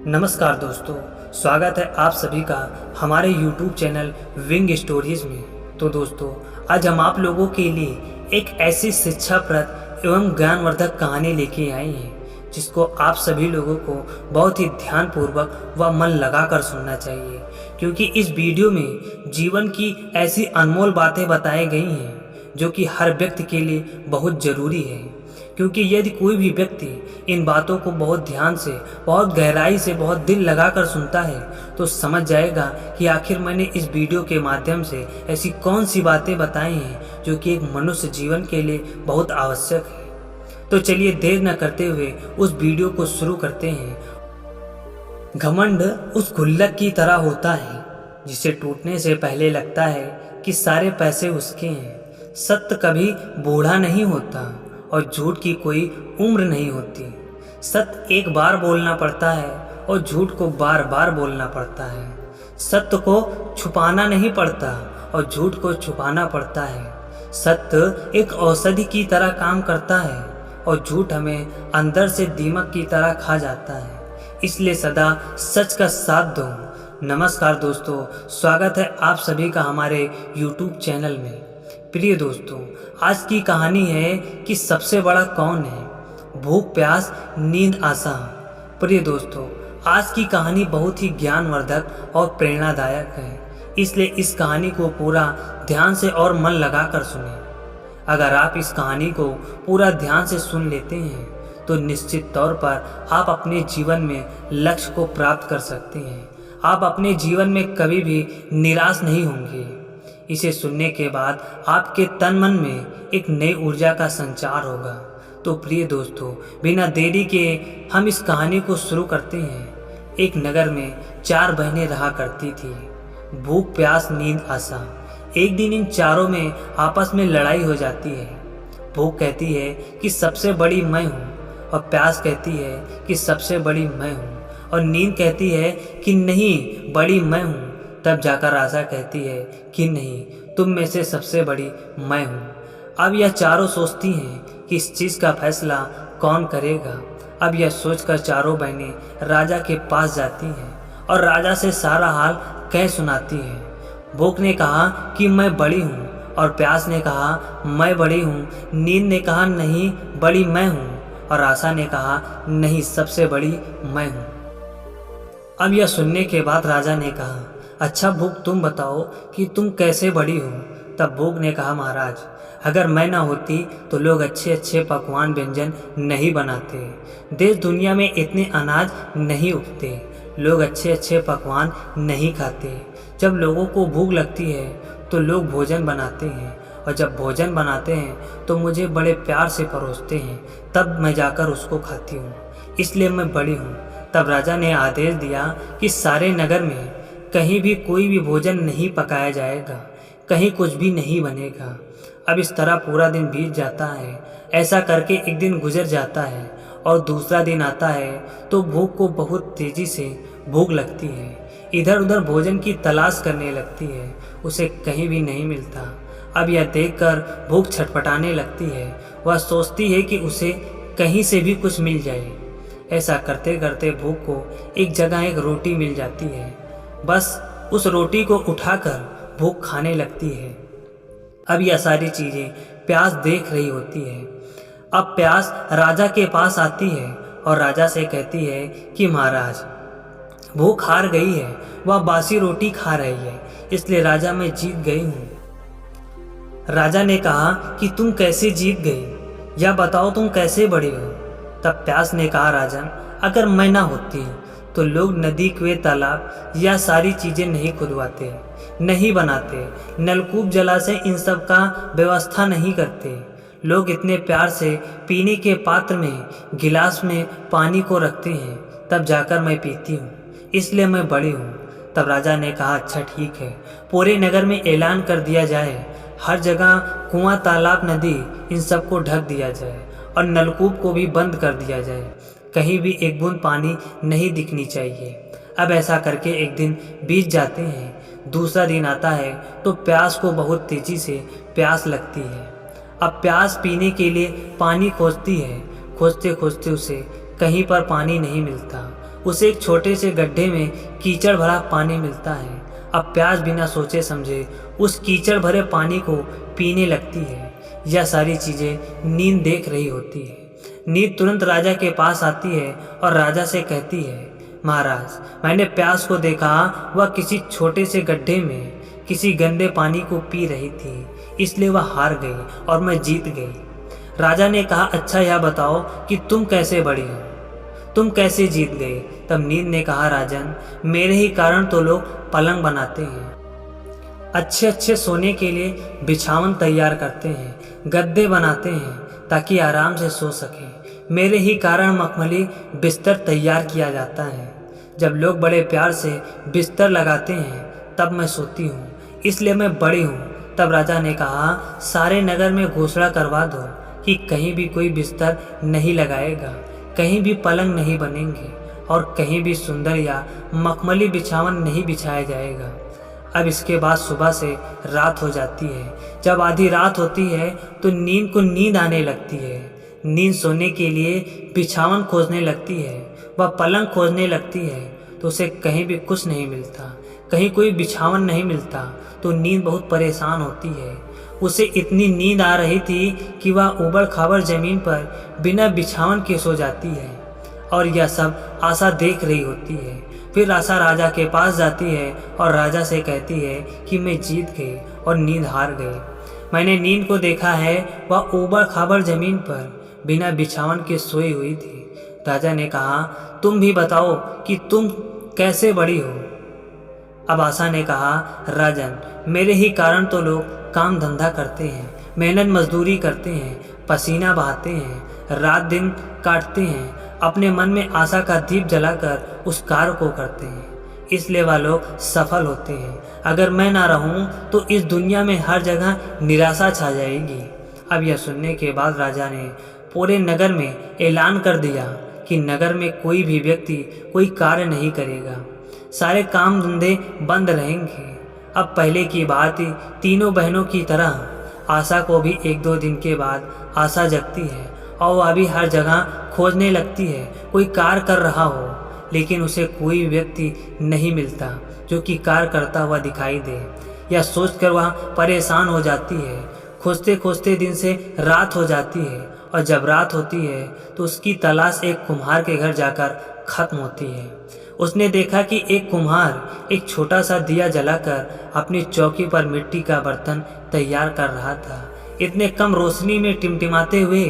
नमस्कार दोस्तों, स्वागत है आप सभी का हमारे YouTube चैनल विंग स्टोरीज में। तो दोस्तों, आज हम आप लोगों के लिए एक ऐसी शिक्षाप्रद एवं ज्ञानवर्धक कहानी लेके आए हैं जिसको आप सभी लोगों को बहुत ही ध्यानपूर्वक व मन लगाकर सुनना चाहिए, क्योंकि इस वीडियो में जीवन की ऐसी अनमोल बातें बताई गई हैं जो कि हर व्यक्ति के लिए बहुत ज़रूरी है। क्योंकि यदि कोई भी व्यक्ति इन बातों को बहुत ध्यान से, बहुत गहराई से, बहुत दिल लगाकर सुनता है तो समझ जाएगा कि आखिर मैंने इस वीडियो के माध्यम से ऐसी कौन सी बातें बताई हैं जो कि एक मनुष्य जीवन के लिए बहुत आवश्यक है। तो चलिए देर न करते हुए उस वीडियो को शुरू करते हैं। घमंड उस गुल्लक की तरह होता है जिसे टूटने से पहले लगता है कि सारे पैसे उसके हैं। सत्य कभी बूढ़ा नहीं होता और झूठ की कोई उम्र नहीं होती। सत्य एक बार बोलना पड़ता है और झूठ को बार बार बोलना पड़ता है। सत्य को छुपाना नहीं पड़ता और झूठ को छुपाना पड़ता है। सत्य एक औषधि की तरह काम करता है और झूठ हमें अंदर से दीमक की तरह खा जाता है। इसलिए सदा सच का साथ दो। नमस्कार दोस्तों, स्वागत है आप सभी का हमारे YouTube चैनल में। प्रिय दोस्तों, आज की कहानी है कि सबसे बड़ा कौन है। भूख, प्यास, नींद, आशा। प्रिय दोस्तों, आज की कहानी बहुत ही ज्ञानवर्धक और प्रेरणादायक है, इसलिए इस कहानी को पूरा ध्यान से और मन लगाकर सुने। अगर आप इस कहानी को पूरा ध्यान से सुन लेते हैं तो निश्चित तौर पर आप अपने जीवन में लक्ष्य को प्राप्त कर सकते हैं। आप अपने जीवन में कभी भी निराश नहीं होंगे। इसे सुनने के बाद आपके तन मन में एक नई ऊर्जा का संचार होगा। तो प्रिय दोस्तों, बिना देरी के हम इस कहानी को शुरू करते हैं। एक नगर में 4 बहनें रहा करती थी। भूख, प्यास, नींद, आशा। एक दिन इन चारों में आपस में लड़ाई हो जाती है। भूख कहती है कि सबसे बड़ी मैं हूँ और प्यास कहती है कि सबसे बड़ी मैं हूँ और नींद कहती है कि नहीं, बड़ी मैं हूँ। तब जाकर आशा कहती है कि नहीं, तुम में से सबसे बड़ी मैं हूँ। अब यह चारों सोचती हैं कि इस चीज़ का फैसला कौन करेगा। अब यह सोचकर चारों बहनें राजा के पास जाती हैं और राजा से सारा हाल कह सुनाती हैं। भूख ने कहा कि मैं बड़ी हूँ और प्यास ने कहा मैं बड़ी हूँ। नींद ने कहा नहीं, बड़ी मैं हूँ और आशा ने कहा नहीं, सबसे बड़ी मैं हूँ। अब यह सुनने के बाद राजा ने कहा, अच्छा भूख, तुम बताओ कि तुम कैसे बड़ी हो। तब भूख ने कहा, महाराज, अगर मैं ना होती तो लोग अच्छे अच्छे पकवान व्यंजन नहीं बनाते, देश दुनिया में इतने अनाज नहीं उगते, लोग अच्छे अच्छे पकवान नहीं खाते। जब लोगों को भूख लगती है तो लोग भोजन बनाते हैं और जब भोजन बनाते हैं तो मुझे बड़े प्यार से परोसते हैं, तब मैं जाकर उसको खाती हूँ, इसलिए मैं बड़ी हूँ। तब राजा ने आदेश दिया कि सारे नगर में कहीं भी कोई भी भोजन नहीं पकाया जाएगा, कहीं कुछ भी नहीं बनेगा। अब इस तरह पूरा दिन बीत जाता है। ऐसा करके एक दिन गुजर जाता है और दूसरा दिन आता है तो भूख को बहुत तेजी से भूख लगती है। इधर उधर भोजन की तलाश करने लगती है, उसे कहीं भी नहीं मिलता। अब यह देखकर भूख छटपटाने लगती है। वह सोचती है कि उसे कहीं से भी कुछ मिल जाए। ऐसा करते करते भूख को एक जगह एक रोटी मिल जाती है। बस उस रोटी को उठाकर भूख खाने लगती है। अब यह सारी चीज़ें प्यास देख रही होती है। अब प्यास राजा के पास आती है और राजा से कहती है कि महाराज, भूख हार गई है, वह बासी रोटी खा रही है, इसलिए राजा मैं जीत गई हूँ। राजा ने कहा कि तुम कैसे जीत गई, यह बताओ तुम कैसे बड़ी हो। तब प्यास ने कहा, राजन, अगर मैं ना होती तो लोग नदी, कुएं, तालाब या सारी चीज़ें नहीं खुदवाते, नहीं बनाते, नलकूप, जलाशय, इन सब का व्यवस्था नहीं करते। लोग इतने प्यार से पीने के पात्र में, गिलास में पानी को रखते हैं, तब जाकर मैं पीती हूँ, इसलिए मैं बड़ी हूँ। तब राजा ने कहा, अच्छा ठीक है, पूरे नगर में ऐलान कर दिया जाए, हर जगह कुआं, तालाब, नदी, इन सब को ढक दिया जाए और नलकूप को भी बंद कर दिया जाए, कहीं भी एक बूंद पानी नहीं दिखनी चाहिए। अब ऐसा करके एक दिन बीत जाते हैं। दूसरा दिन आता है तो प्यास को बहुत तेजी से प्यास लगती है। अब प्यास पीने के लिए पानी खोजती है। खोजते खोजते उसे कहीं पर पानी नहीं मिलता। उसे एक छोटे से गड्ढे में कीचड़ भरा पानी मिलता है। अब प्यास बिना सोचे समझे उस कीचड़ भरे पानी को पीने लगती है। यह सारी चीज़ें नींद देख रही होती है। नींद तुरंत राजा के पास आती है और राजा से कहती है, महाराज, मैंने प्यास को देखा, वह किसी छोटे से गड्ढे में किसी गंदे पानी को पी रही थी, इसलिए वह हार गई और मैं जीत गई। राजा ने कहा, अच्छा यह बताओ कि तुम कैसे बढ़ी हो, तुम कैसे जीत गए? तब नींद ने कहा, राजन, मेरे ही कारण तो लोग पलंग बनाते हैं, अच्छे अच्छे सोने के लिए बिछावन तैयार करते हैं, गद्दे बनाते हैं ताकि आराम से सो सकें। मेरे ही कारण मखमली बिस्तर तैयार किया जाता है। जब लोग बड़े प्यार से बिस्तर लगाते हैं तब मैं सोती हूँ, इसलिए मैं बड़ी हूँ। तब राजा ने कहा, सारे नगर में घोषणा करवा दो कि कहीं भी कोई बिस्तर नहीं लगाएगा, कहीं भी पलंग नहीं बनेंगे और कहीं भी सुंदर या मखमली बिछावन नहीं बिछाया जाएगा। अब इसके बाद सुबह से रात हो जाती है। जब आधी रात होती है तो नींद को नींद आने लगती है। नींद सोने के लिए बिछावन खोजने लगती है। वह पलंग खोजने लगती है तो उसे कहीं भी कुछ नहीं मिलता, कहीं कोई बिछावन नहीं मिलता, तो नींद बहुत परेशान होती है। उसे इतनी नींद आ रही थी कि वह ऊबड़ खाबड़ जमीन पर बिना बिछावन के सो जाती है और यह सब आशा देख रही होती है। फिर आशा राजा के पास जाती है और राजा से कहती है कि मैं जीत गई और नींद हार गई। मैंने नींद को देखा है, वह ऊबड़ खाबड़ जमीन पर बिना बिछावन के सोई हुई थी। राजा ने कहा, तुम भी बताओ कि तुम कैसे बड़ी हो? अब आशा ने कहा, राजन, मेरे ही कारण तो लोग काम धंधा करते हैं, मेहनत मजदूरी करते हैं, पसीना बहाते हैं, रात दिन काटते हैं, अपने मन में आशा का दीप जलाकर उस कार्य को करते हैं, इसलिए वह लोग सफल होते हैं। अगर मैं ना रहूं तो इस दुनिया में हर जगह निराशा छा जाएगी। अब यह सुनने के बाद राजा ने पूरे नगर में ऐलान कर दिया कि नगर में कोई भी व्यक्ति कोई कार्य नहीं करेगा, सारे काम धंधे बंद रहेंगे। अब पहले की बात तीनों बहनों की तरह आशा को भी 1-2 दिन के बाद आशा जगती है और वह भी हर जगह खोजने लगती है कोई कार्य कर रहा हो, लेकिन उसे कोई व्यक्ति नहीं मिलता जो कि कार्य करता हुआ दिखाई दे। यह सोचकर वह परेशान हो जाती है। खोजते खोजते दिन से रात हो जाती है और जब रात होती है तो उसकी तलाश एक कुम्हार के घर जाकर खत्म होती है। उसने देखा कि एक कुम्हार एक छोटा सा दिया जलाकर अपनी चौकी पर मिट्टी का बर्तन तैयार कर रहा था। इतने कम रोशनी में टिमटिमाते हुए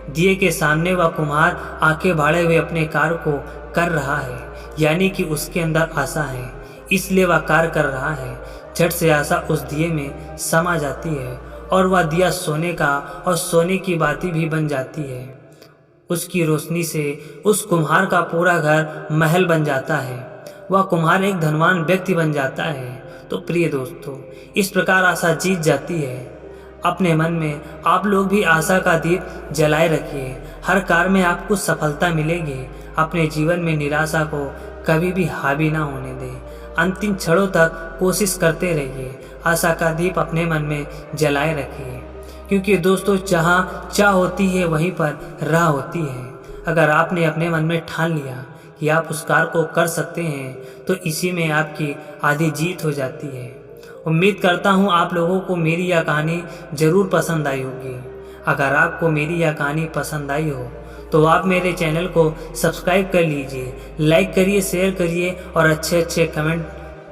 दिए के सामने वह कुम्हार आंखें भाड़े हुए अपने कार्य को कर रहा है, यानी कि उसके अंदर आशा है, इसलिए वह कार्य कर रहा है। झट से आशा उस दिए में समा जाती है और वह दिया सोने का और सोने की बाती भी बन जाती है। उसकी रोशनी से उस कुम्हार का पूरा घर महल बन जाता है। वह कुम्हार एक धनवान व्यक्ति बन जाता है। तो प्रिय दोस्तों, इस प्रकार आशा जीत जाती है। अपने मन में आप लोग भी आशा का दीप जलाए रखिए। हर कार्य में आपको सफलता मिलेगी। अपने जीवन में निराशा को कभी भी हावी ना होने दें। अंतिम क्षणों तक कोशिश करते रहिए। आशा का दीप अपने मन में जलाए रखिए, क्योंकि दोस्तों जहाँ चाह होती है वहीं पर राह होती है। अगर आपने अपने मन में ठान लिया कि आप उस कार्य को कर सकते हैं तो इसी में आपकी आधी जीत हो जाती है। उम्मीद करता हूँ आप लोगों को मेरी यह कहानी ज़रूर पसंद आई होगी। अगर आपको मेरी यह कहानी पसंद आई हो तो आप मेरे चैनल को सब्सक्राइब कर लीजिए, लाइक करिए, शेयर करिए और अच्छे अच्छे कमेंट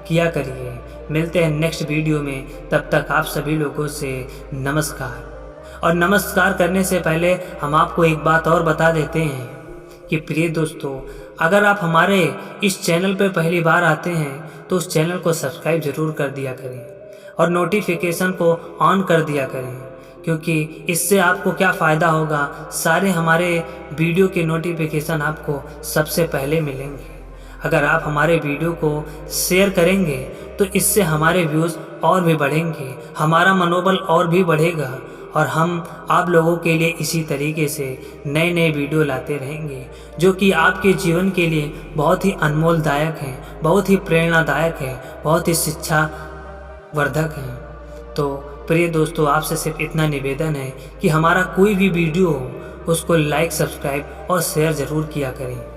किया करिए। मिलते हैं नेक्स्ट वीडियो में, तब तक आप सभी लोगों से नमस्कार। और नमस्कार करने से पहले हम आपको एक बात और बता देते हैं कि प्रिय दोस्तों, अगर आप हमारे इस चैनल पर पहली बार आते हैं तो उस चैनल को सब्सक्राइब जरूर कर दिया करें और नोटिफिकेशन को ऑन कर दिया करें, क्योंकि इससे आपको क्या फ़ायदा होगा, सारे हमारे वीडियो के नोटिफिकेशन आपको सबसे पहले मिलेंगे। अगर आप हमारे वीडियो को शेयर करेंगे तो इससे हमारे व्यूज़ और भी बढ़ेंगे, हमारा मनोबल और भी बढ़ेगा और हम आप लोगों के लिए इसी तरीके से नए नए वीडियो लाते रहेंगे जो कि आपके जीवन के लिए बहुत ही अनमोलदायक हैं, बहुत ही प्रेरणादायक है, बहुत ही शिक्षावर्धक हैं। तो प्रिय दोस्तों, आपसे सिर्फ इतना निवेदन है कि हमारा कोई भी वीडियो हो उसको लाइक, सब्सक्राइब और शेयर ज़रूर किया करें।